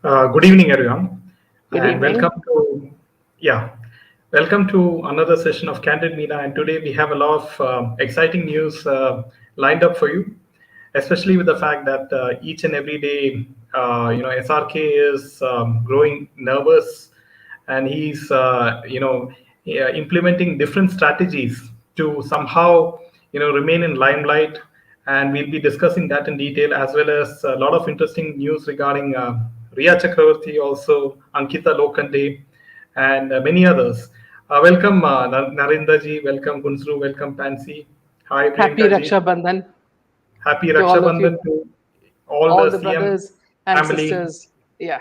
Good evening, everyone, Good and welcome evening. to yeah, welcome to another session of Candid Media. And today we have a lot of exciting news lined up for you, especially with the fact that each and every day, SRK is growing nervous, and he's implementing different strategies to somehow remain in limelight, and we'll be discussing that in detail, as well as a lot of interesting news regarding Riya Chakravarti, also Ankita Lokande, and many others. Welcome, Narendra ji. Welcome, Gunsru. Welcome, Pansy. Hi, Happy Priyanka ji. Raksha Bandhan Happy to Raksha all of Bandhan you, to all all the the CM brothers and family. sisters. Yeah,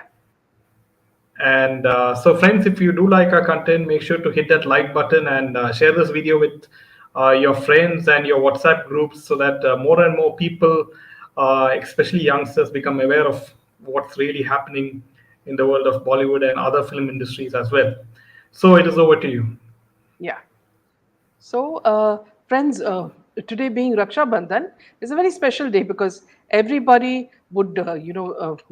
And so, friends, if you do like our content, make sure to hit that like button and share this video with your friends and your WhatsApp groups so that more and more people, especially youngsters, become aware of what's really happening in the world of Bollywood and other film industries as well. So, it is over to you. yeah. So, friends, today being Raksha Bandhan is a very special day because everybody would,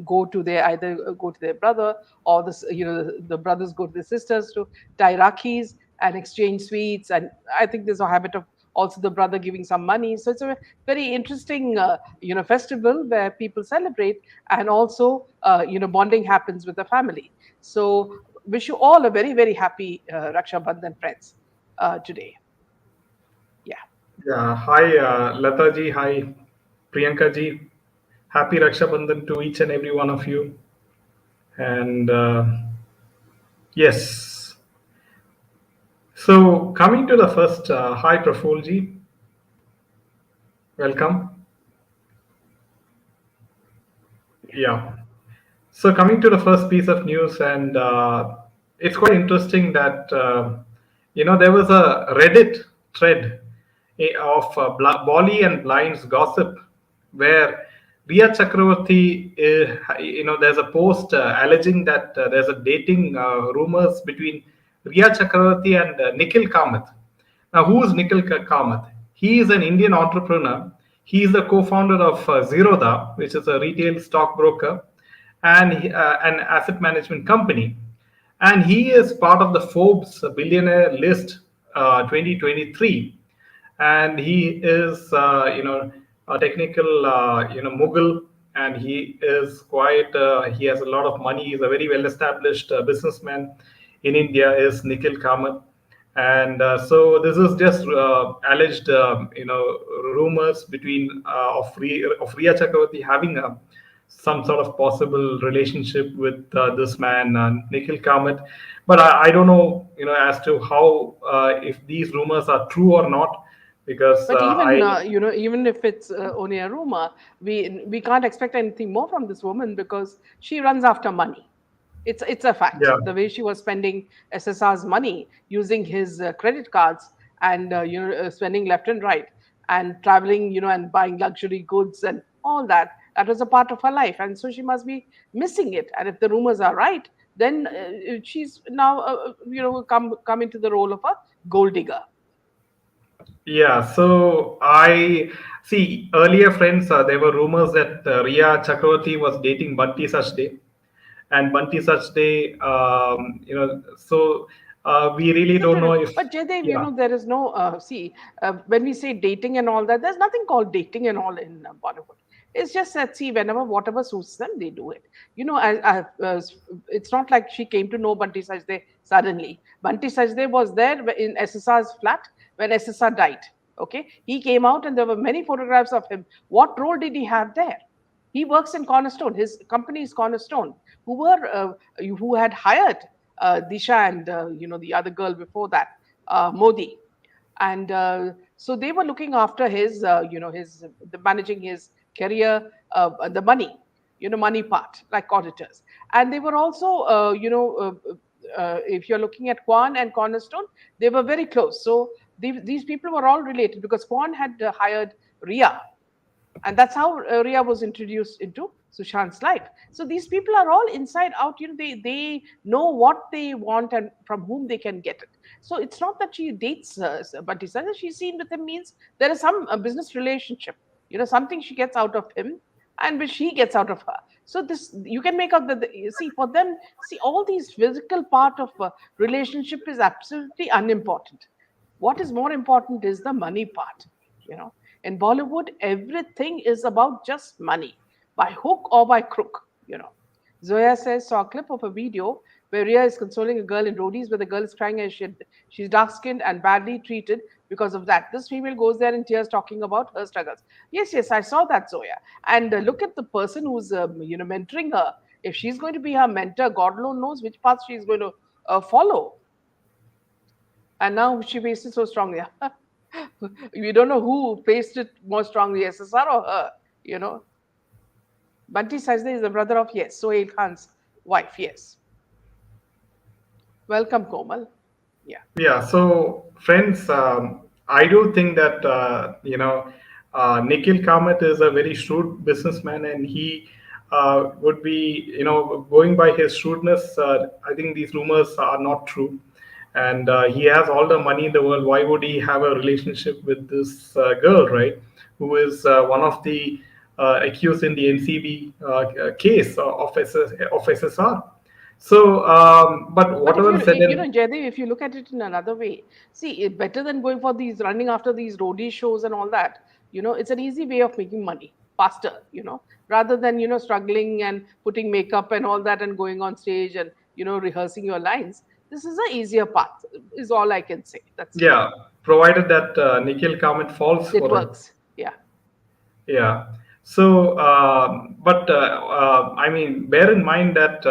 go to their either go to their brother or the brothers go to their sisters to tie rakhis and exchange sweets. And I think there's a habit of also the brother giving some money. So it's a very interesting, festival where people celebrate and also, bonding happens with the family. So, wish you all a very, very happy Raksha Bandhan, friends, today. Yeah. Yeah, hi, Lata ji. Hi, Priyanka ji. Happy Raksha Bandhan to each and every one of you. And yes, so coming to the first, hi, Prafulji. Welcome. Yeah. So coming to the first piece of news, and it's quite interesting that there was a Reddit thread of Bolly and Blind's gossip, where Riya Chakravarti, there's a post alleging that there's a dating rumors between Riya Chakravarti and Nikhil Kamath. Now, who is Nikhil Kamath? He is an Indian entrepreneur. He is the co-founder of Zerodha, which is a retail stockbroker and an asset management company. And he is part of the Forbes billionaire list 2023. And he is, a technical, mogul, and he is quite. He has a lot of money. He's a very well-established businessman in India. Is Nikhil Kamath, and so this is just alleged, rumors between of Riya Chakravarti having some sort of possible relationship with this man, Nikhil Kamath. But I don't know, as to how if these rumors are true or not, because But even I even if it's only a rumor, we can't expect anything more from this woman because she runs after money. It's a fact. yeah. The way she was spending SSR's money using his credit cards and spending left and right and traveling, and buying luxury goods and all that. That was a part of her life, and so she must be missing it. And if the rumors are right, then she's now come into the role of a gold digger. Yeah, so I see earlier, friends. There were rumors that Riya Chakravarti was dating Bunty Sachdev, and Bunty Sachdev, so we really No, no, don't no. know if, But Jaydev, yeah, there is no, see, when we say dating and all that, there's nothing called dating and all in Bollywood. It's just that, see, whenever whatever suits them, they do it. It's not like she came to know Banti Sajde suddenly. Banti Sajde was there in SSR's flat when SSR died. Okay. He came out and there were many photographs of him. What role did he have there? He works in Cornerstone. His company is Cornerstone, who had hired Disha and the other girl before that, Modi, and so they were looking after managing his career, the money, money part, like auditors, and they were also if you're looking at Kwan and Cornerstone, they were very close. So these people were all related because Kwan had hired Ria, and that's how Ria was introduced into Sushant's life. So these people are all inside out. They know what they want and from whom they can get it. So it's not that she dates Bunty Sajja. She's seen with him means there is some business relationship. Something she gets out of him, and which he gets out of her. So this you can make out that you see for them, see all these physical part of relationship is absolutely unimportant. What is more important is the money part. You know, in Bollywood, everything is about just money, by hook or by crook. You know, Zoya says saw a clip of a video where Ria is consoling a girl in roadies, where the girl is crying as she's dark skinned and badly treated because of that. This female goes there in tears talking about her struggles. Yes, yes, I saw that, Zoya. And look at the person who's mentoring her. If she's going to be her mentor, God alone knows which path she's going to follow. And now she faced it so strongly. We don't know who faced it more strongly, SSR or her. You know, Bunty Sajda is the brother of, yes, Sohail Khan's wife. Yes. Welcome, Komal. Yeah. Yeah, so friends, I do think that Nikhil Kamath is a very shrewd businessman, and he would be, going by his shrewdness. I think these rumors are not true, and he has all the money in the world. Why would he have a relationship with this girl, right? Who is one of the accused in the NCB case of SSR. So, but But if whatever said you and know, Jaydev, if you look at it in another way, see, better than going for these, running after these roadie shows and all that, it's an easy way of making money faster, rather than, struggling and putting makeup and all that and going on stage and, rehearsing your lines. This is an easier path, is all I can say. That's it. yeah, provided that Nikhil Kamath falls It for it. works. Yeah. Yeah. So, but I mean, bear in mind that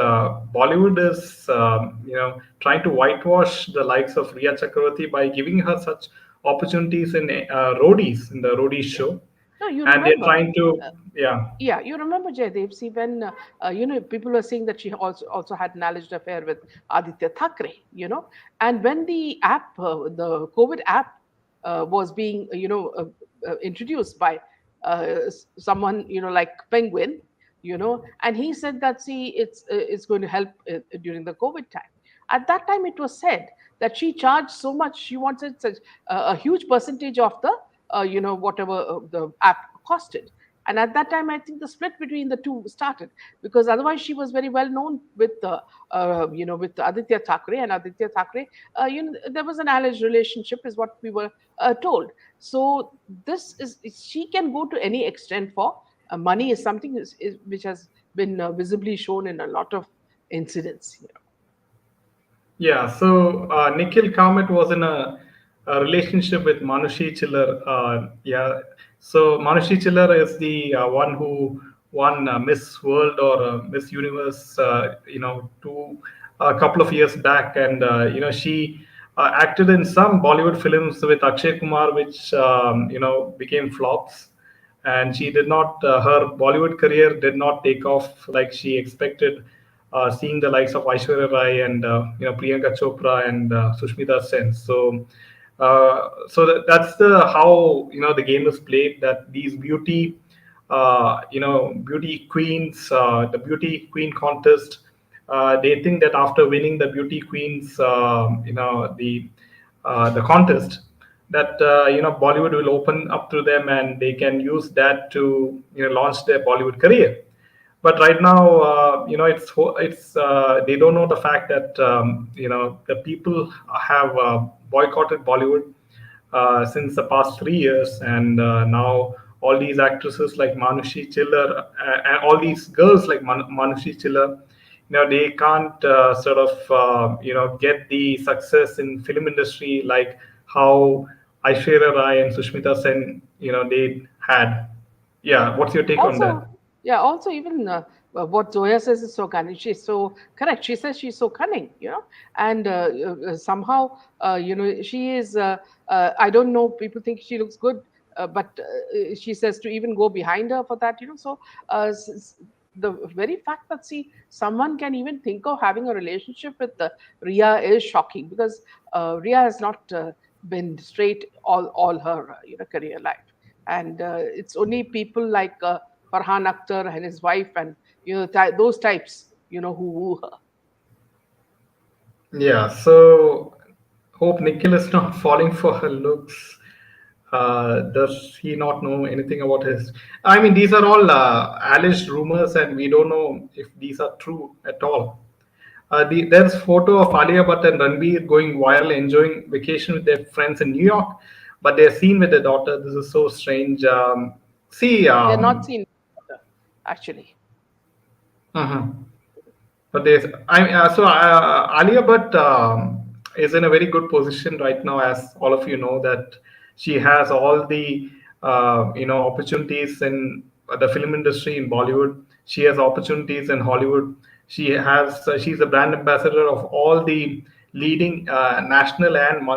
Bollywood is, trying to whitewash the likes of Riya Chakravarti by giving her such opportunities in roadies in the roadies Yeah. show, No, you and they're remember. trying to, uh, yeah, Yeah, you remember Jaydev. See, when people were saying that she also had an alleged affair with Aditya Thackeray, and when the app, the COVID app, was being introduced by someone like Penguin, and he said that, see, it's going to help during the COVID time. At that time, it was said that she charged so much. She wanted such a huge percentage of the whatever the app costed. And at that time, I think the split between the two started, because otherwise she was very well known with with Aditya Thackeray, and Aditya Thackeray, there was an alleged relationship, is what we were told. So this is, she can go to any extent for money, is something which has been visibly shown in a lot of incidents. yeah. So Nikhil Kamath was in a relationship with Manushi Chillar. Yeah. So Manushi Chillar is the one who won Miss World or Miss Universe. A couple of years back, and she acted in some Bollywood films with Akshay Kumar, which became flops, and she did not. Her Bollywood career did not take off like she expected, seeing the likes of Aishwarya Rai and Priyanka Chopra and Sushmita Sen. So, that's the how the game is played. That these beauty queens, the beauty queen contest. They think that after winning the beauty queens, the contest, that Bollywood will open up to them and they can use that to launch their Bollywood career. But right now, it's they don't know the fact that the people have boycotted Bollywood since the past 3 years, and now all these actresses like Manushi Chillar and all these girls like Manushi Chillar, they can't sort of get the success in film industry like how Aishwarya Rai and Sushmita Sen they had. Yeah, what's your take on Also, that? yeah, also even what Zoya says is so cunning. She's so correct. She says she's so cunning, and somehow, she is. I don't know. People think she looks good, but she says to even go behind her for that, So the very fact that, see, someone can even think of having a relationship with Ria is shocking, because Ria has not been straight all her career life, and it's only people like Farhan Akhtar and his wife, and those types, who woo her. Yeah, so hope Nikhil is not falling for her looks. Does he not know anything about his? I mean, these are all alleged rumors, and we don't know if these are true at all. There's photo of Alia Bhatt and Ranbir going viral, enjoying vacation with their friends in New York, but they're seen with their daughter. This is so strange. See, They're not seen actually. uh-huh. But there's, Alia Bhatt is in a very good position right now, as all of you know that she has all the opportunities in the film industry in Bollywood. She has opportunities in Hollywood. She's a brand ambassador of all the leading national and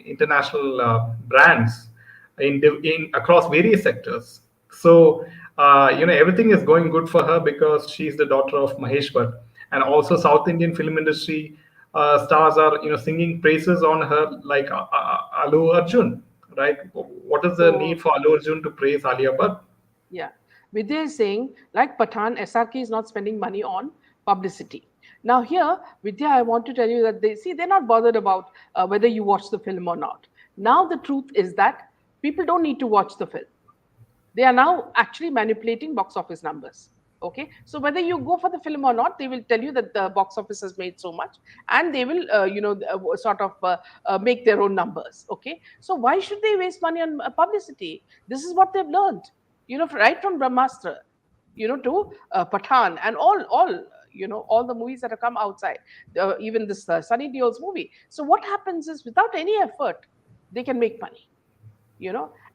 international brands in across various sectors. So everything is going good for her because she's the daughter of Mahesh Bhatt, and also South Indian film industry stars are singing praises on her like Allu Arjun, right? What is the need So for Allu Arjun to praise Alia Bhatt? yeah, Vidya is saying, like Pathan, SRK is not spending money on publicity. Now, here, Vidya, I want to tell you that they're not bothered about whether you watch the film or not. Now, the truth is that people don't need to watch the film. They are now actually manipulating box office numbers. Okay, so whether you go for the film or not, they will tell you that the box office has made so much, and they will, sort of make their own numbers. Okay, so why should they waste money on publicity? This is what they've learned, right from Brahmastra, to Pathan and all, all the movies that have come outside, even this Sunny Deol's movie. So what happens is, without any effort, they can make money,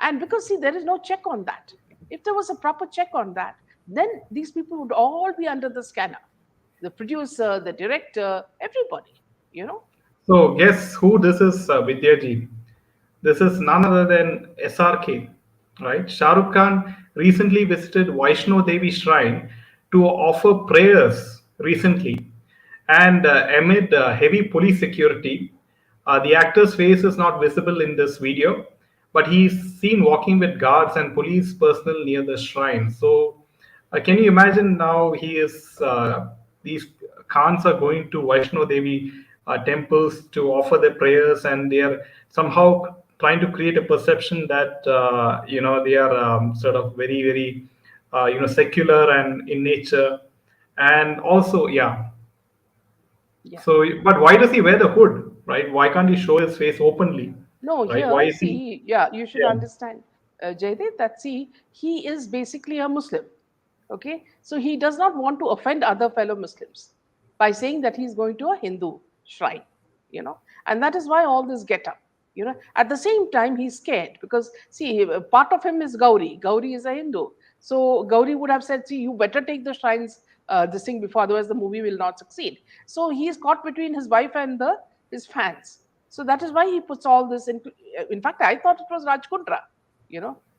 and because, see, there is no check on that. If there was a proper check on that, then these people would all be under the scanner, the producer, the director, everybody. So guess who this is, Vidyaji? This is none other than SRK, right? Shah Rukh Khan recently visited Vaishno Devi Shrine to offer prayers recently, and amid heavy police security, the actor's face is not visible in this video, but he's seen walking with guards and police personnel near the shrine. So, can you imagine now these Khans are going to Vaishno Devi temples to offer their prayers, and they are somehow trying to create a perception that they are sort of very very secular and in nature, and also yeah. Yeah. So, but why does he wear the hood, right? Why can't he show his face openly, No, right? Why here, is he? see, yeah, you should Yeah. understand, Jaydev, that, see, he is basically a Muslim. Okay, so he does not want to offend other fellow Muslims by saying that he's going to a Hindu shrine, and that is why all this get up. At the same time, he's scared because, see, part of him is Gauri. Gauri is a Hindu, so Gauri would have said, see, you better take the shrines, this thing before, otherwise the movie will not succeed. So he is caught between his wife and his fans. So that is why he puts all this in. In fact, I thought it was Raj Kundra.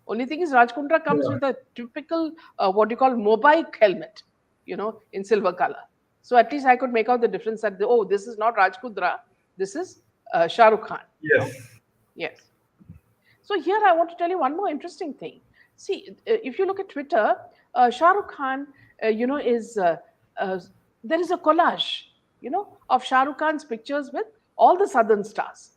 Only thing is, Raj Kundra comes Yeah. with a typical, what you call, mobile helmet, in silver color. So at least I could make out the difference that, oh, this is not Raj Kundra, this is Shah Rukh Khan. Yes. Yes. So here I want to tell you one more interesting thing. See, if you look at Twitter, Shah Rukh Khan, is uh, there is a collage, of Shah Rukh Khan's pictures with all the southern stars,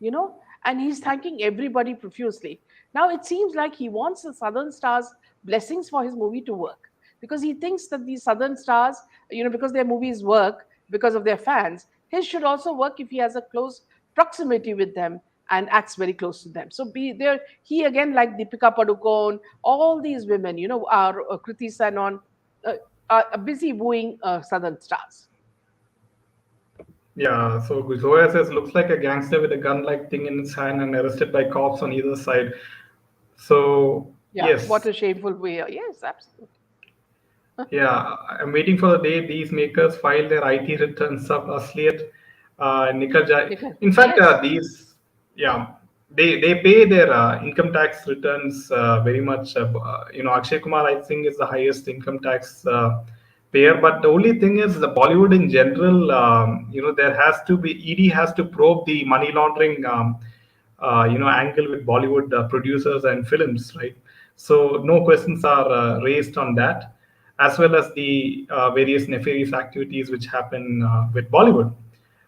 and he's thanking everybody profusely. Now it seems like he wants the southern stars' blessings for his movie to work, because he thinks that these southern stars, because their movies work because of their fans, his should also work if he has a close proximity with them and acts very close to them. So be there, he again, like Deepika Padukone, all these women, are Kriti Sanon, uh, are busy wooing southern stars. Yeah, so Zoya says looks like a gangster with a gun-like thing in his hand and arrested by cops on either side. So Yeah, what yes, a shameful way. Yes, absolutely. yeah, I'm waiting for the day these makers file their IT returns of Asliat, Nikal Jai. Because, In fact, yes, yeah, they pay their income tax returns very much. Akshay Kumar, I think, is the highest income tax payer. But the only thing is, the Bollywood in general, there has to be ED has to probe the money laundering, angle with Bollywood producers and films, right? So no questions are raised on that, as well as the various nefarious activities which happen with Bollywood.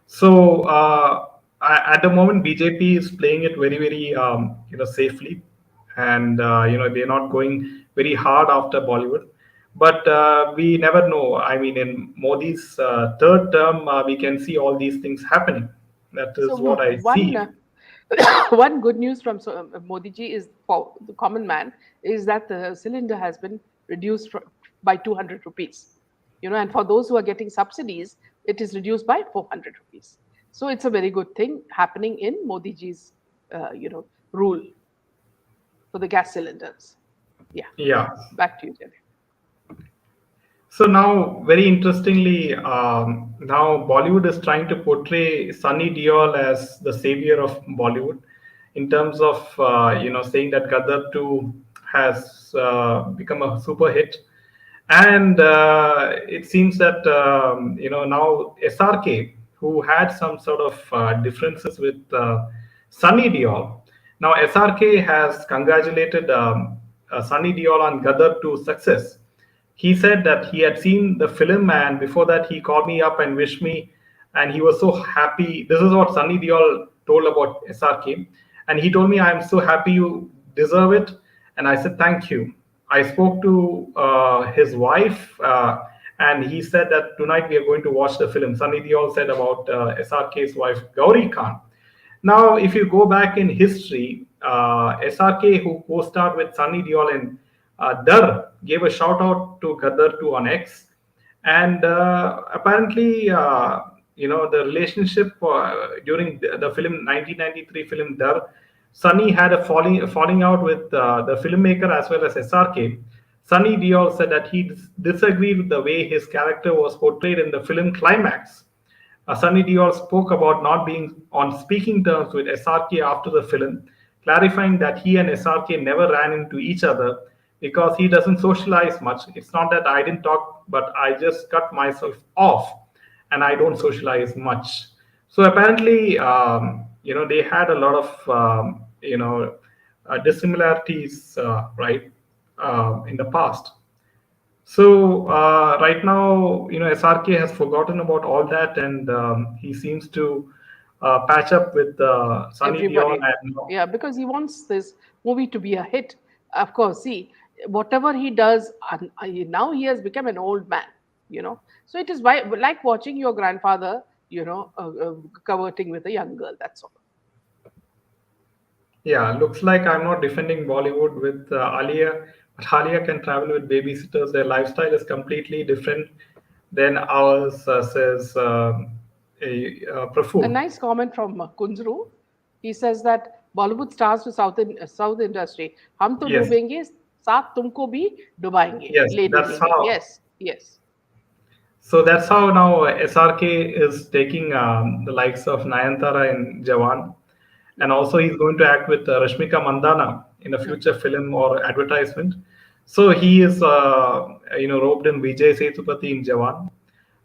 So At the moment, BJP is playing it very, very, safely, and they're not going very hard after Bollywood. But we never know. I mean, in Modi's third term, we can see all these things happening. That So is what I one see. one good news from Modi ji is for the common man is that the cylinder has been reduced by 200 rupees. And for those who are getting subsidies, it is reduced by 400 rupees. So it's a very good thing happening in Modi ji's, rule for the gas cylinders. Yeah, Yeah. back to you, Jenny. So now, very interestingly, now Bollywood is trying to portray Sunny Deol as the savior of Bollywood, in terms of saying that Gadar 2 has become a super hit, and it seems that now SRK, who had some sort of differences with Sunny Deol, now SRK has congratulated Sunny Deol on Gadar 2 success. He said that he had seen the film, and before that he called me up and wished me, and he was so happy. This is what Sunny Deol told about SRK, and he told me, I am so happy, you deserve it. And I said thank you. I spoke to his wife, and he said that tonight we are going to watch the film. Sunny Deol said about SRK's wife Gauri Khan. Now, if you go back in history, SRK, who co-starred with Sunny Deol in Dar, gave a shout out to Gadar 2 on X, and apparently, the relationship during the film 1993 film Dar, Sunny had a falling out with the filmmaker as well as SRK. Sunny Deol said that he disagreed with the way his character was portrayed in the film climax. Sunny Deol spoke about not being on speaking terms with SRK after the film, clarifying that he and SRK never ran into each other because he doesn't socialize much. It's not that I didn't talk, but I just cut myself off and I don't socialize much. So apparently, they had a lot of, dissimilarities, right, in the past. So right now, SRK has forgotten about all that, and he seems to patch up with Sunny Deol. Everybody. Yeah, because he wants this movie to be a hit. Of course, see, whatever he does, now he has become an old man, So it is like watching your grandfather, coverting with a young girl. That's all. Yeah, looks like I'm not defending Bollywood with Alia, but Alia can travel with babysitters. Their lifestyle is completely different than ours, says A Praful. nice comment from Kunzru. He says that Bollywood stars to South industry. हम तो Yes, डूबेंगे साथ तुमको भी डुबाएंगे yes, ले that's डूबेंगे. how. Yes, yes. So that's how now SRK is taking the likes of Nayantara in Jawaan, and also he's going to act with Rashmika Mandana in a Hmm. future film or advertisement. So he is, robed in Vijay Sethupathi in Jawan.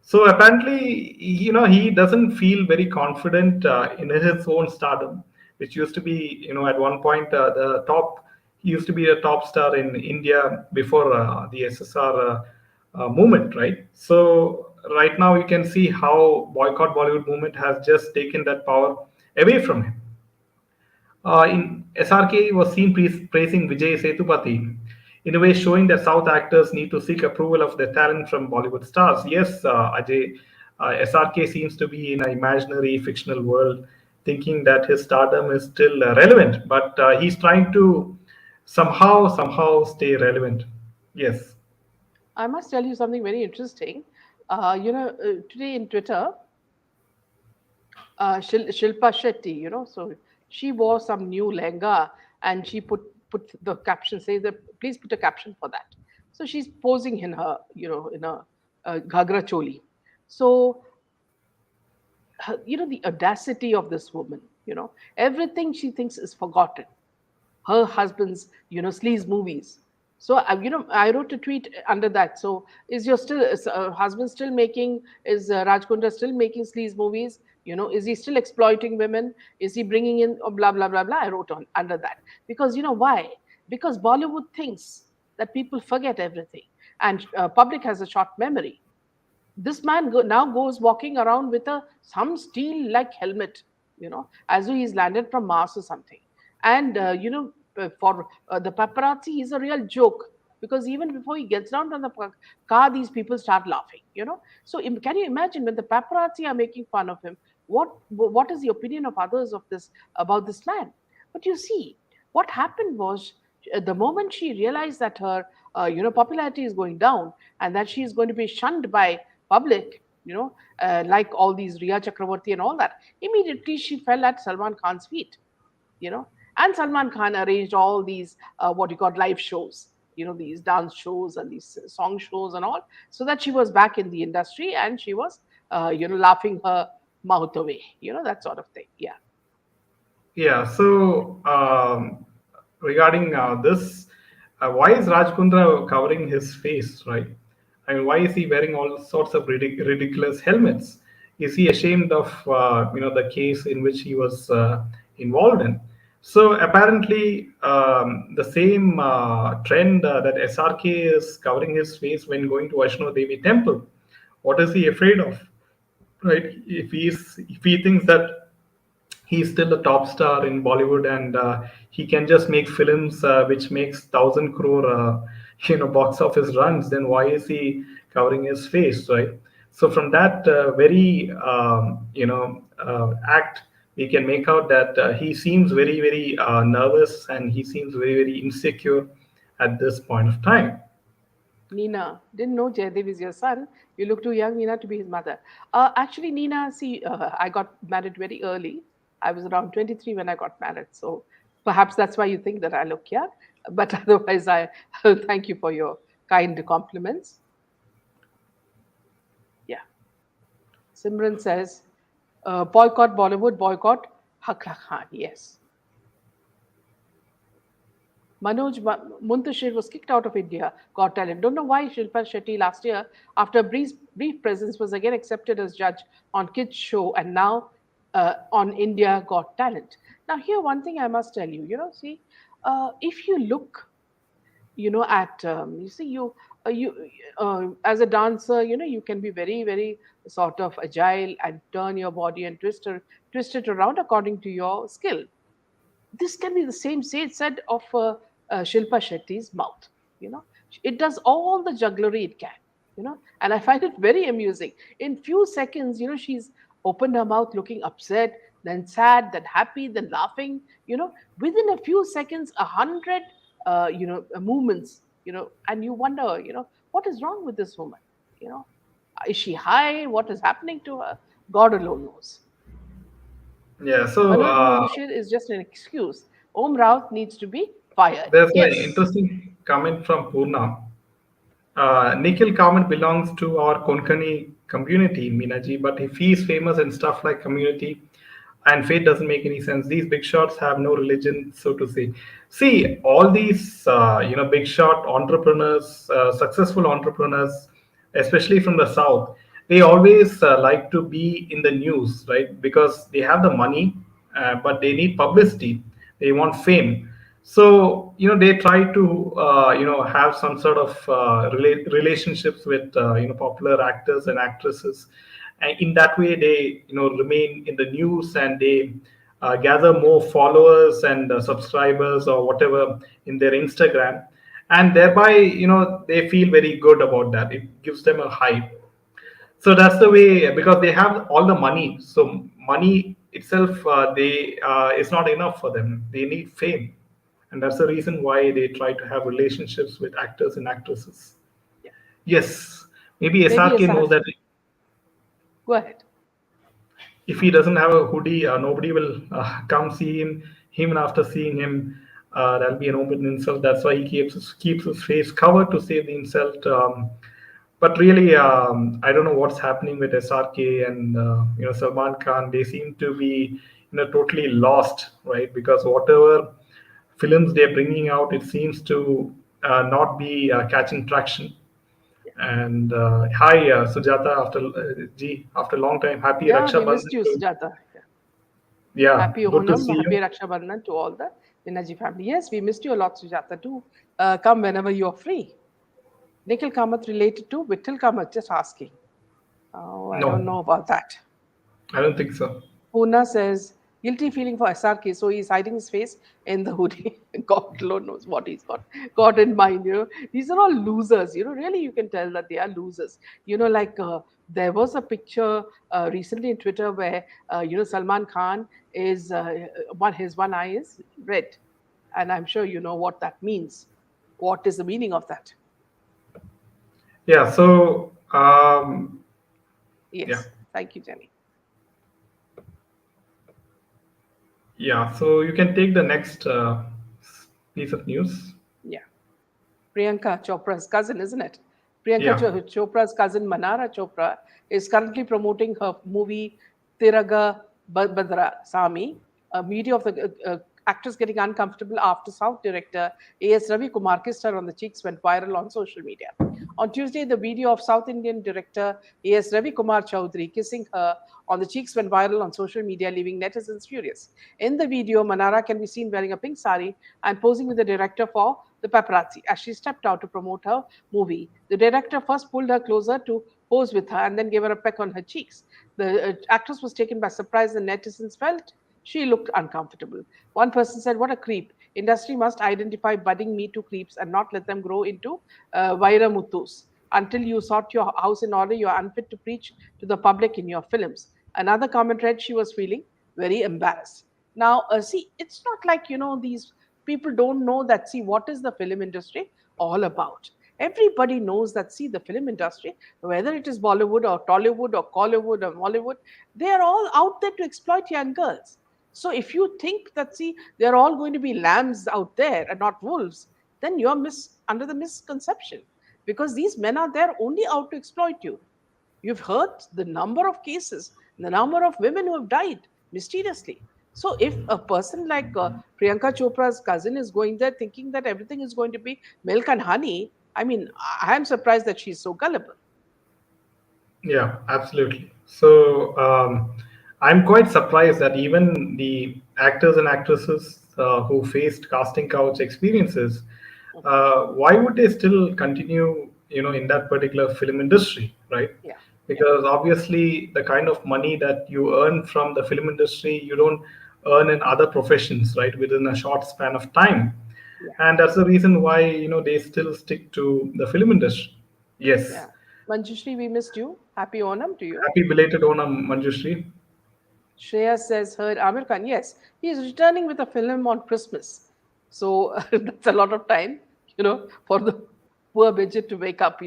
So apparently, he doesn't feel very confident in his own stardom, which used to be, at one point the top. He used to be a top star in India before the SSR movement, right? So right now, you can see how boycott Bollywood movement has just taken that power away from him. In SRK was seen praising Vijay Sethupathi, in a way showing that South actors need to seek approval of their talent from Bollywood stars. Yes, Ajay, SRK seems to be in an imaginary fictional world, thinking that his stardom is still relevant, but he's trying to somehow stay relevant. Yes, I must tell you something very interesting. Today in Twitter, Shilpa Shetty, so she wore some new lehenga and she put the caption, says that please put a caption for that. So she's posing in her, in a ghagra choli. So the audacity of this woman, everything she thinks is forgotten. Her husband's, sleaze movies. So I wrote a tweet under that. So is husband still making, is Raj Kundra still making sleaze movies? Is he still exploiting women? Is he bringing in blah blah blah blah? I wrote on under that because why? Because Bollywood thinks that people forget everything, and public has a short memory. This man now goes walking around with a some steel like helmet. as though he's landed from Mars or something. And, for the paparazzi, he's a real joke because even before he gets down from the car, these people start laughing. So can you imagine when the paparazzi are making fun of him? What is the opinion of others of this about this man? But you see, what happened was the moment she realized that her popularity is going down and that she is going to be shunned by public, like all these Riya Chakravarti and all that, immediately she fell at Salman Khan's feet, you know. And Salman Khan arranged all these what you call live shows, these dance shows and these song shows and all, so that she was back in the industry and she was, laughing her mouth away, that sort of thing. Yeah. Yeah. So regarding this, why is Raj Kundra covering his face, right? I mean, why is he wearing all sorts of ridiculous helmets? Is he ashamed of the case in which he was involved in? So apparently, the same trend that SRK is covering his face when going to Vaishno Devi temple. What is he afraid of? Right? If he thinks that he's still a top star in Bollywood and he can just make films which makes 1,000 crore box office runs, then why is he covering his face, right? So from that very act, we can make out that he seems very very nervous and he seems very very insecure at this point of time. Nina, didn't know Jaydev is your son. You look too young, Nina, to be his mother. Actually, Nina, see, I got married very early. I was around 23 when I got married. So perhaps that's why you think that I look young. But otherwise, I thank you for your kind compliments. Yeah. Simran says, boycott Bollywood, boycott Hakra Khan. Yes. Manoj Muntashir was kicked out of India Got Talent. Don't know why Shilpa Shetty last year, after a brief presence, was again accepted as judge on Kids Show and now on India Got Talent. Now, here, one thing I must tell you, see, if you look, at, you see, as a dancer, you can be very, very sort of agile and turn your body and twist it around according to your skill. This can be the same said of Shilpa Shetty's mouth. It does all the jugglery it can. And I find it very amusing. In few seconds, she's opened her mouth looking upset, then sad, then happy, then laughing. Within a few seconds, 100, movements. And you wonder, what is wrong with this woman? You know, is she high? What is happening to her? God alone knows. Yeah. So Manoj Mundashir is just an excuse. Om Raut needs to be fired. there's an Yes. interesting comment from Purna. Nikhil comment belongs to our Konkani community, Minaji, but if he's famous and stuff like community, and fate doesn't make any sense. These big shots have no religion, so to say. See, all these, big shot entrepreneurs, successful entrepreneurs, especially from the south, they always like to be in the news, right? Because they have the money, but they need publicity. They want fame. So they try to have some sort of relationships with popular actors and actresses, and in that way they remain in the news and they gather more followers and subscribers or whatever in their Instagram, and thereby they feel very good about that. It gives them a hype. So that's the way, because they have all the money. So money itself, they is not enough for them. They need fame, and that's the reason why they try to have relationships with actors and actresses. Yeah. Yes, maybe Maybe SRK yes, I knows have. that Go ahead. if he doesn't have a hoodie, nobody will come see him. Even after seeing him, that'll be an open insult. That's why he keeps his face covered to save the insult. But really, I don't know what's happening with SRK and Salman Khan. They seem to be totally lost, right? Because whatever films they're bringing out, it seems to not be catching traction. And hi, Sujata, after a long time, happy Yeah, Raksha we missed Bandhan you, to, Sujata. Yeah. yeah, Happy good to Onam, see happy you. Raksha Bandhan to all the Vinaji family. Yes, we missed you a lot, Sujata, too. Come whenever you're free. Nikhil Kamath related to Vittal Kamath, just asking. Oh, I don't No, know about that. I don't think so. Puna says, Guilty feeling for SRK, so he's hiding his face in the hoodie. God alone knows what he's got in mind. These are all losers. Really, you can tell that they are losers. Like there was a picture recently in Twitter where Salman Khan is his one eye is red, and I'm sure you know what that means. What is the meaning of that? Yeah. So yeah, Yes, thank you, Jenny. yeah. So you can take the next piece of news. Yeah. Priyanka Chopra's cousin, isn't it? Priyanka Yeah. Chopra's cousin Manara Chopra is currently promoting her movie Tiraga Badra Sami, a video of the actress getting uncomfortable after South director A.S. Ravi Kumar kissed her on the cheeks went viral on social media. On Tuesday, the video of South Indian director A.S. Ravi Kumar Chowdhury kissing her on the cheeks went viral on social media, leaving netizens furious. In the video, Manara can be seen wearing a pink sari and posing with the director for the paparazzi as she stepped out to promote her movie. The director first pulled her closer to pose with her and then gave her a peck on her cheeks. The actress was taken by surprise and netizens felt she looked uncomfortable. One person said, "What a creep. Industry must identify budding Me Too creeps and not let them grow into Vairamuthus. Until you sort your house in order, you are unfit to preach to the public in your films." Another comment read she was feeling very embarrassed. Now, see, it's not like, these people don't know that, see, what is the film industry all about? Everybody knows that, see, the film industry, whether it is Bollywood or Tollywood or Collywood or Mollywood, they are all out there to exploit young girls. So if you think that, see, they're all going to be lambs out there and not wolves, then you're under the misconception, because these men are there only out to exploit you. You've heard the number of cases, the number of women who have died mysteriously. So if a person like Priyanka Chopra's cousin is going there thinking that everything is going to be milk and honey, I mean, I am surprised that she's so gullible. Yeah, absolutely. So I'm quite surprised that even the actors and actresses who faced casting couch experiences, why would they still continue, in that particular film industry, right? Yeah, yeah, Because obviously the kind of money that you earn from the film industry, you don't earn in other professions, right? Within a short span of time, yeah, and that's the reason why they still stick to the film industry. Yes. yeah. Manjushri, we missed you. Happy Onam to you. Happy belated Onam, Manjushri. Shreya says heard Amir Khan. Yes, he is returning with a film on Christmas. So that's a lot of time, for the poor budget to wake up.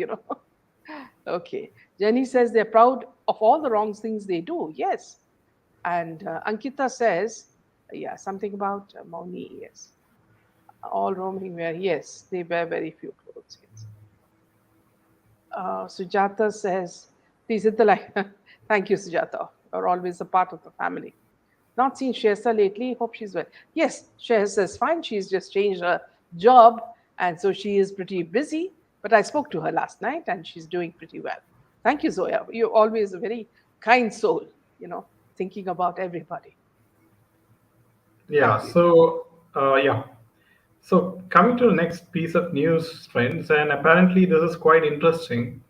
Okay. Jenny says they're proud of all the wrong things they do. Yes. And Ankita says, yeah, something about Mauni. Yes. All roaming wear. Yes, they wear very few clothes. Yes. Sujata says, please hit the like. Thank you, Sujata. You're always a part of the family. Not seen Shesa lately. Hope she's well. Yes, Shesa is fine. She's just changed her job, and so she is pretty busy. But I spoke to her last night, and she's doing pretty well. Thank you, Zoya. You're always a very kind soul, thinking about everybody. Yeah. Thank you. Yeah. So coming to the next piece of news, friends, and apparently this is quite interesting.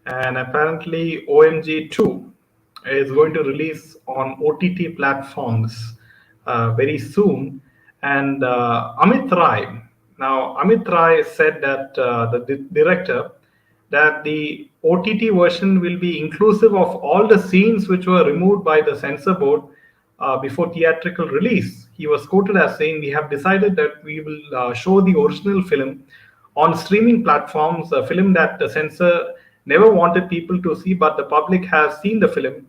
And apparently OMG 2 is going to release on OTT platforms very soon. And Amit Rai, now Amit Rai said that the director, that the OTT version will be inclusive of all the scenes which were removed by the censor board before theatrical release. He was quoted as saying, "We have decided that we will show the original film on streaming platforms, a film that the censor never wanted people to see, but the public has seen the film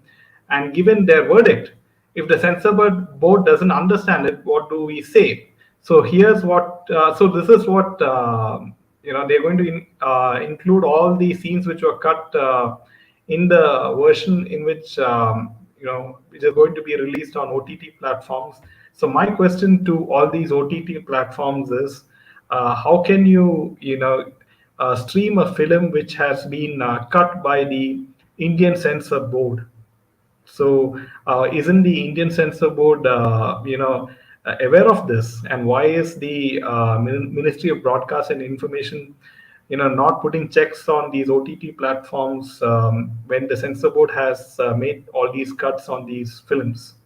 and given their verdict. If the censor board doesn't understand it, what do we say?" So here's what. So this is what they're going to include all the scenes which were cut in the version in which which is going to be released on OTT platforms. So my question to all these OTT platforms is, how can you stream a film which has been cut by the Indian censor board? So, isn't the Indian censor board, aware of this? And why is the Ministry of Broadcast and Information, not putting checks on these OTT platforms when the censor board has made all these cuts on these films?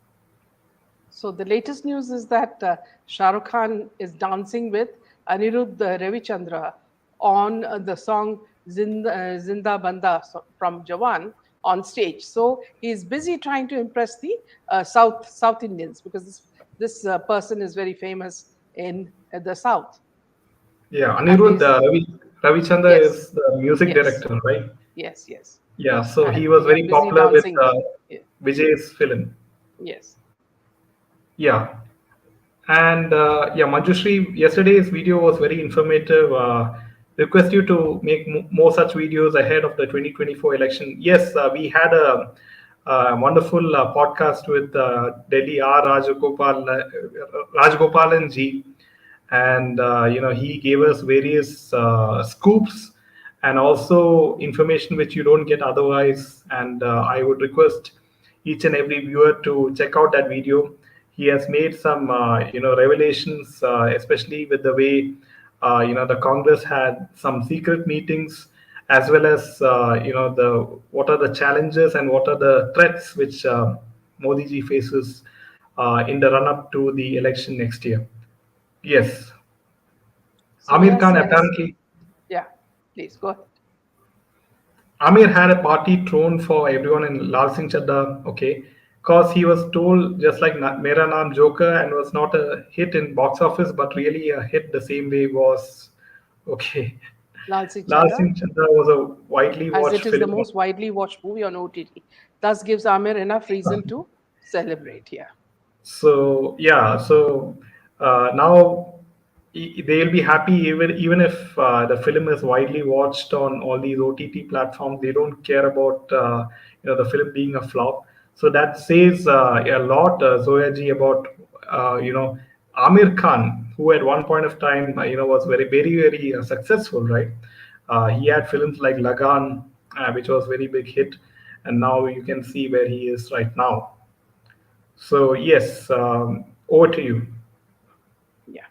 So the latest news is that Shah Rukh Khan is dancing with Anirudh Ravichandra on the song Zinda Banda from Jawaan on stage. So he's busy trying to impress the South Indians because this person is very famous in the South. Yeah, And Anirudh he's Ravichandra yes, is the music yes, director, right? yes. Yeah, so he And was yeah, very busy popular with dancing. Yeah, Vijay's film. yes. Yeah, and yeah, Manjushri, yesterday's video was very informative. Request you to make more such videos ahead of the 2024 election. Yes, we had a wonderful podcast with Delhi R. Rajgopalan ji, and he gave us various scoops and also information which you don't get otherwise. And I would request each and every viewer to check out that video. He has made some revelations, especially with the way the Congress had some secret meetings, as well as the what are the challenges and what are the threats which Modi ji faces in the run up to the election next year. Yes, So Amir yes, Khan yes, apparently yeah. Please go ahead. Amir had a party thrown for everyone in Lal Singh Chadda, okay, because he was told just like Mera Naam Joker and was not a hit in box office, but really a hit the same way was okay. Lal Singh Lal Chadda, Singh Chadda was a widely as watched it is the film. most widely watched movie on OTT. Thus gives Amir enough reason to celebrate. Yeah. So yeah, so now they'll be happy even if the film is widely watched on all these OTT platforms. They don't care about the film being a flop. So that says a lot, Zoya ji, about Amir Khan, who at one point of time was very successful, right? He had films like Lagan, which was very big hit, and now you can see where he is right now. So yes, over to you. Yeah.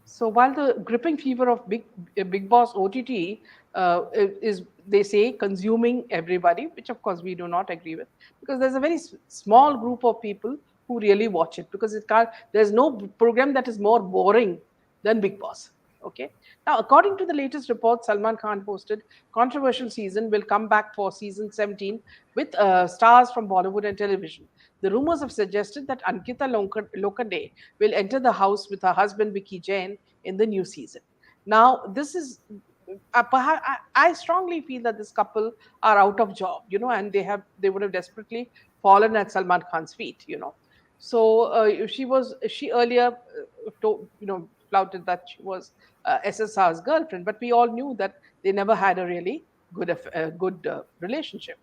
So while the gripping fever of Big Boss OTT is, they say, consuming everybody, which of course we do not agree with, because there's a very small group of people who really watch it, because it can't. There's no program that is more boring than Big Boss. Okay. Now, according to the latest report, Salman Khan posted controversial season will come back for season 17 with stars from Bollywood and television. The rumors have suggested that Ankita Lokande will enter the house with her husband Vicky Jain in the new season. Now, this is I strongly feel that this couple are out of job, and they would have desperately fallen at Salman Khan's feet, So she earlier flouted that she was SSR's girlfriend, but we all knew that they never had a really good relationship.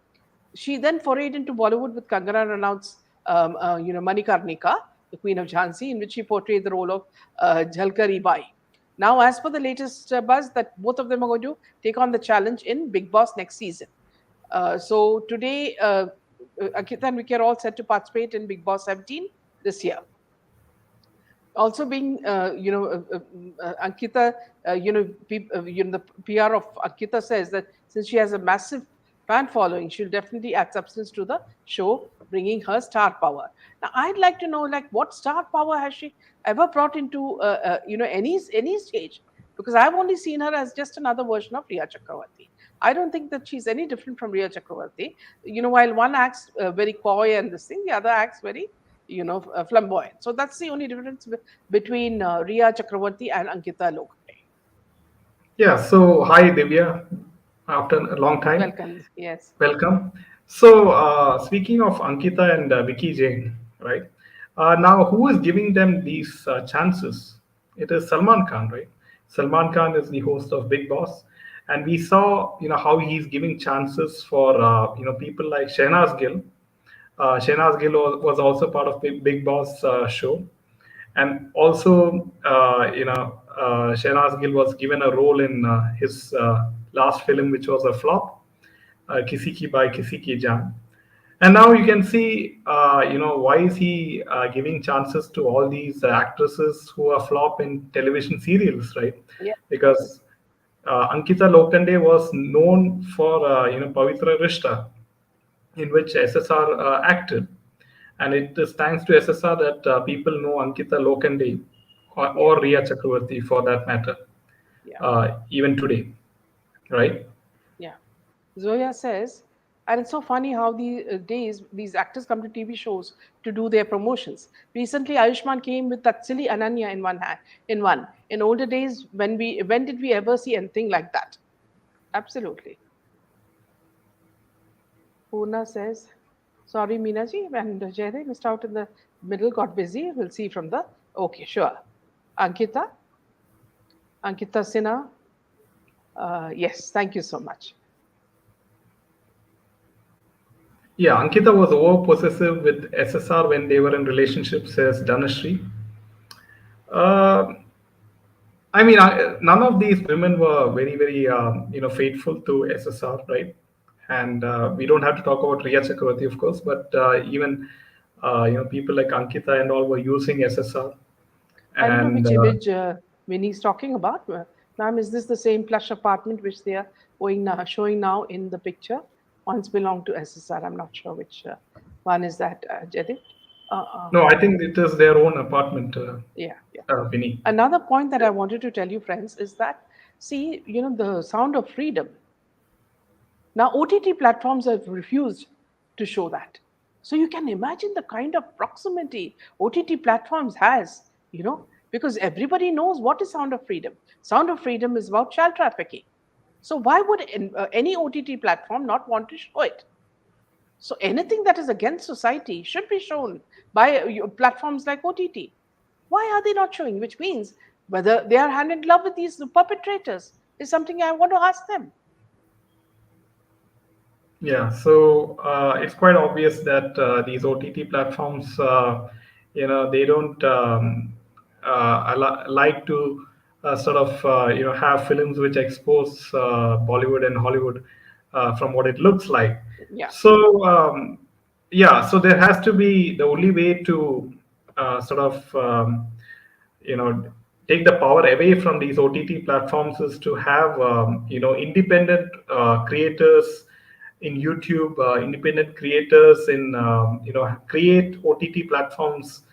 She then forayed into Bollywood with Kangana Ranaut's Manikarnika, the Queen of Jhansi, in which she portrayed the role of Jhalkari Bai. Now, as per the latest buzz, that both of them are going to take on the challenge in Bigg Boss next season. So today, Ankita and Vicky are all set to participate in Bigg Boss 17 this year. Also, being Ankita, the PR of Ankita says that since she has a massive fan following, she'll definitely add substance to the show, bringing her star power. Now, I'd like to know, like, what star power has she ever brought into any stage? Because I've only seen her as just another version of Riya Chakravarti. I don't think that she's any different from Riya Chakravarti. While one acts very coy and this thing, the other acts very flamboyant. So that's the only difference between Riya Chakravarti and Ankita Lokande. Yeah. So hi Divya, after a long time, Welcome. Yes. welcome. So speaking of Ankita and Vicky Jain, right? Now who is giving them these chances? It is Salman Khan, right? Salman Khan is the host of Big Boss, and we saw how he's giving chances for people like Shehnaz Gill. Shehnaz Gill was also part of Big Boss show, and also Shehnaz Gill was given a role in his last film, which was a flop, Kisi Ki Bai Kisi Ki Jaan. And now you can see, why is he giving chances to all these actresses who are flop in television serials, right? Yeah. Because Ankita Lokande was known for Pavitra Rishta, in which SSR acted. And it is thanks to SSR that people know Ankita Lokande, Yeah, or Riya Chakravarti for that matter, yeah, even today, right? yeah. Zoya says, and it's so funny how the days these actors come to TV shows to do their promotions. Recently, Ayushman came with that silly Ananya in one hand. In one, in older days, when did we ever see anything like that? Absolutely. Purna says, sorry, Meenaji and Jaydev missed out in the middle, got busy. We'll see from the. Okay, sure. Ankita, Ankita Sinha, yes, thank you so much. Yeah, Ankita was over possessive with SSR when they were in relationship, says Dhanashree. Uh, I mean, none of these women were very, very, faithful to SSR, right? And we don't have to talk about Riya Chakravarti, of course, but even, people like Ankita and all were using SSR. I don't know And which image Vinny's talking about. Ma'am, is this the same plush apartment which they are showing now in the picture? Once belonged to SSR. I'm not sure which one is that, Jaideep. no, I think it is their own apartment, Yeah, yeah. Vinny. Another point that I wanted to tell you, friends, is that see, the sound of freedom. Now, OTT platforms have refused to show that. So you can imagine the kind of proximity OTT platforms has, because everybody knows what is Sound of Freedom. Sound of Freedom is about child trafficking. So why would any OTT platform not want to show it? So anything that is against society should be shown by platforms like OTT. Why are they not showing? Which means whether they are hand in glove with these perpetrators is something I want to ask them. Yeah, so it's quite obvious that these OTT platforms, they don't like to sort of, have films which expose Bollywood and Hollywood from what it looks like. Yeah. So, yeah, so there has to be the only way to sort of, you know take the power away from these OTT platforms is to have independent creators in YouTube, independent creators in create OTT platforms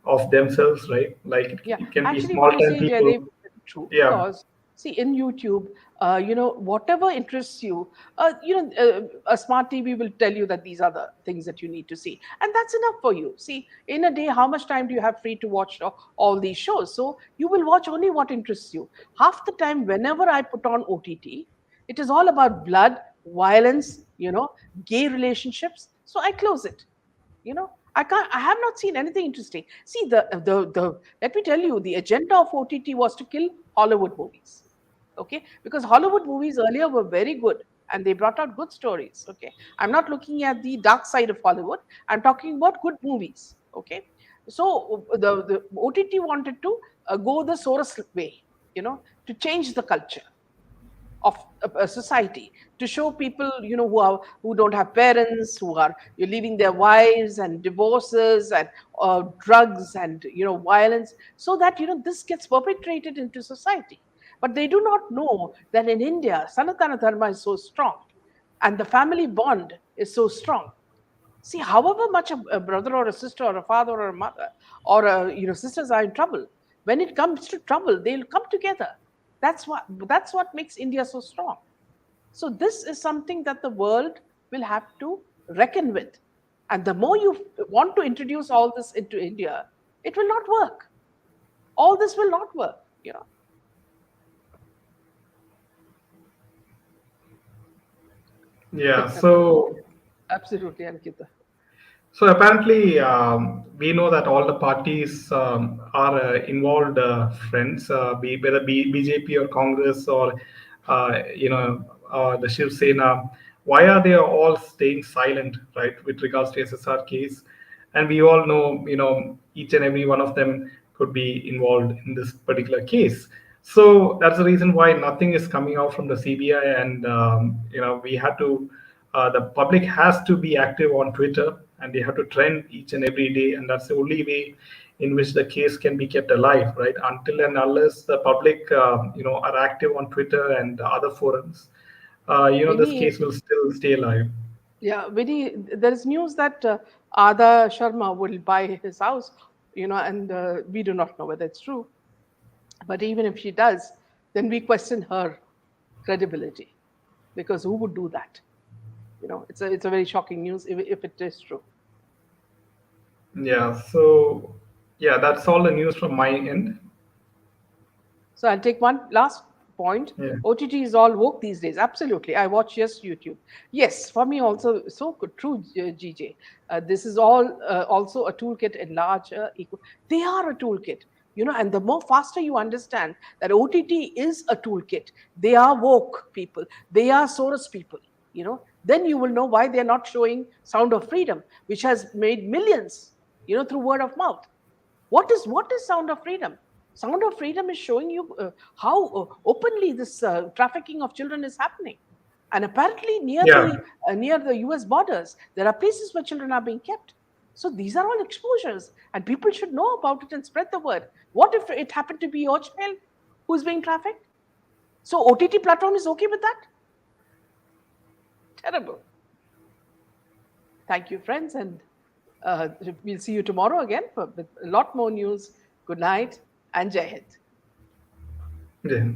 of themselves, right? Like Yeah, it can be actually, what small you time say, Jaydev, people. is very true Yeah, because see, in YouTube, whatever interests you, a smart TV will tell you that these are the things that you need to see, and that's enough for you. See, in a day, how much time do you have free to watch all these shows? So you will watch only what interests you. Half the time, whenever I put on OTT, it is all about blood, violence, gay relationships. So I close it. I have not seen anything interesting. See, the let me tell you, the agenda of OTT was to kill Hollywood movies. Okay, because Hollywood movies earlier were very good and they brought out good stories. Okay, I'm not looking at the dark side of Hollywood, I'm talking about good movies. Okay, so the OTT wanted to go the Soros way, to change the culture of a society, to show people who don't have parents, who are you're leaving their wives, and divorces, and drugs, and violence, so that this gets perpetrated into society. But they do not know that in India Sanatana Dharma is so strong, and the family bond is so strong. See, however much a brother or a sister or a father or a mother or sisters are in trouble, when it comes to trouble, they'll come together. That's what makes India so strong. So this is something that the world will have to reckon with. And the more you want to introduce all this into India, it will not work. All this will not work. yeah. Absolutely, Ankita. So apparently, we know that all the parties are involved friends, whether BJP or Congress or the Shiv Sena. Why are they all staying silent, right, with regards to SSR case? And we all know, each and every one of them could be involved in this particular case. So that's the reason why nothing is coming out from the CBI, and we had to the public has to be active on Twitter, and they have to trend each and every day, and that's the only way in which the case can be kept alive, right? Until and unless the public, are active on Twitter and other forums, this Vinny, case will still stay alive. Yeah, Vinny, there is news that Ada Sharma will buy his house, and we do not know whether it's true. But even if she does, then we question her credibility, because who would do that? It's a very shocking news if it is true. Yeah. So yeah, that's all the news from my end. So I'll take one last point. Yeah. OTT is all woke these days. Absolutely. I watch just YouTube. Yes, for me also, so true, GJ. This is all also a toolkit in larger. They are a toolkit, and the more faster you understand that OTT is a toolkit, they are woke people, they are Soros people, then you will know why they're not showing Sound of Freedom, which has made millions, through word of mouth. What is Sound of Freedom? Sound of Freedom is showing you how openly this trafficking of children is happening, and apparently Yeah. near the U.S. borders, there are places where children are being kept. So these are all exposures, and people should know about it and spread the word. What if it happened to be your child who's being trafficked? So OTT platform is okay with that? Terrible. Thank you, friends, and we'll see you tomorrow again with a lot more news. Good night and Jai Hind. Yeah.